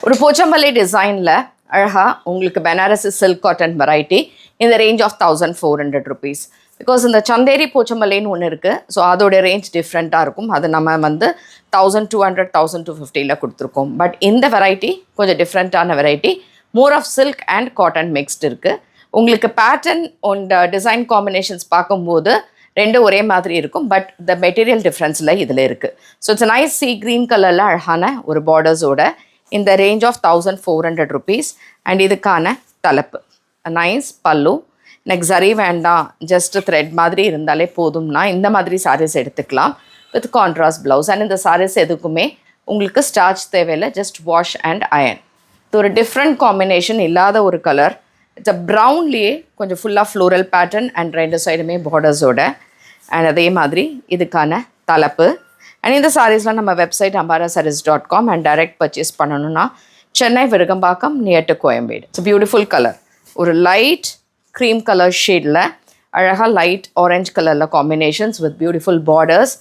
ஒரு போச்சம்பள்ளி டிசைனில் அழகாக உங்களுக்கு பனாரசி சில்க் காட்டன் வெரைட்டி இந்த ரேஞ்ச் ஆஃப் 1400 rupees. பிகாஸ் இந்த சந்தேரி போச்சம்பள்ளின்னு ஒன்று இருக்குது. ஸோ அதோட ரேஞ்ச் டிஃப்ரெண்ட்டாக இருக்கும். அது நம்ம 1200 1250 கொடுத்துருக்கோம். பட் இந்த வெரைட்டி கொஞ்சம் டிஃப்ரெண்ட்டான variety, more of silk and cotton mixed இருக்குது. உங்களுக்கு பேட்டர்ன் அண்ட் டிசைன் காம்பினேஷன்ஸ் பார்க்கும்போது ரெண்டும் ஒரே மாதிரி இருக்கும். பட் த மெட்டீரியல் டிஃப்ரென்ஸில் இதில் இருக்குது. So it's nice sea green கலரில் அழகான ஒரு பார்டர்ஸோட இந்த ரேஞ்ச் ஆஃப் 1400 rupees. அண்ட் இதுக்கான தலைப்பு நைஸ் பல்லு. எனக்கு சரி வேண்டாம், ஜஸ்ட் த்ரெட் மாதிரி இருந்தாலே போதும்னா இந்த மாதிரி சாரீஸ் எடுத்துக்கலாம் வித் கான்ட்ராஸ்ட் ப்ளவுஸ். அண்ட் இந்த சாரீஸ் எதுக்குமே உங்களுக்கு ஸ்டார்ச் தேவையில்லை, ஜஸ்ட் வாஷ் அண்ட் அயன். இது ஒரு டிஃப்ரெண்ட் காம்பினேஷன் இல்லாத ஒரு கலர். இட்ஸ் அ ப்ரௌன்லேயே கொஞ்சம் ஃபுல்லாக ஃப்ளோரல் பேட்டர்ன் அண்ட் ரெண்டு சைடுமே பார்டர்ஸோட. அண்ட் அதே மாதிரி இதுக்கான தலைப்பு. அண்ட் இந்த சாரீஸ்லாம் நம்ம website ambarasarees.com and direct purchase பண்ணணும்னா Chennai Virugambakkam near to Koyambedu. It's beautiful colour. ஒரு லைட் க்ரீம் கலர் ஷேடில் அழகாக லைட் ஆரஞ்ச் கலரில் combinations with beautiful borders.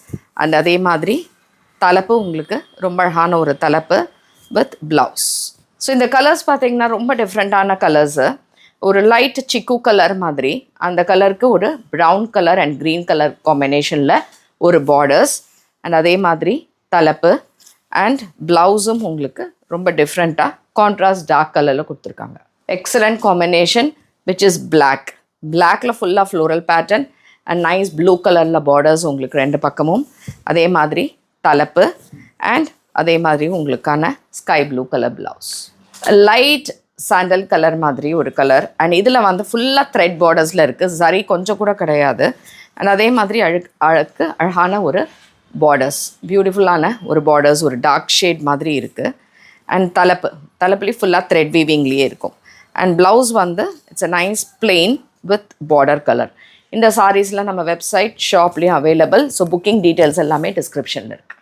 And அதே மாதிரி தலைப்பு உங்களுக்கு ரொம்ப அழகான ஒரு தலைப்பு வித் ப்ளவுஸ். ஸோ இந்த கலர்ஸ் பார்த்திங்கன்னா ரொம்ப டிஃப்ரெண்ட்டான கலர்ஸு. ஒரு லைட் சிக்கு கலர் மாதிரி, அந்த கலருக்கு ஒரு brown colour and green colour காம்பினேஷனில் ஒரு பார்டர்ஸ். அண்ட் அதே மாதிரி தலைப்பு அண்ட் ப்ளவுஸும் உங்களுக்கு ரொம்ப டிஃப்ரெண்ட்டாக கான்ட்ராஸ்ட் டார்க் கலரில் கொடுத்துருக்காங்க. Excellent combination which is black. பிளாக்ல ஃபுல்லாக floral pattern and nice blue கலரில் பார்டர்ஸ் உங்களுக்கு ரெண்டு பக்கமும். அதே மாதிரி தலைப்பு அண்ட் அதே மாதிரி உங்களுக்கான sky blue colour blouse. Light sandal colour மாதிரி ஒரு கலர். அண்ட் இதில் ஃபுல்லாக த்ரெட் பார்டர்ஸில் இருக்குது, சரி கொஞ்சம் கூட கிடையாது. அண்ட் அதே மாதிரி அழகான ஒரு பார்டர்ஸ், பியூட்டிஃபுல்லான ஒரு பார்டர்ஸ், ஒரு டார்க் ஷேட் மாதிரி இருக்குது. அண்ட் தலைப்புலேயும் ஃபுல்லாக த்ரெட் வீவிங்லேயே இருக்கும். And blouse it's a nice plain with border colour. இந்த சாரீஸ்லாம் நம்ம வெப்சைட் ஷாப்லேயும் அவைலபிள். ஸோ புக்கிங் டீட்டெயில்ஸ் எல்லாமே டிஸ்கிரிப்ஷனில் இருக்குது.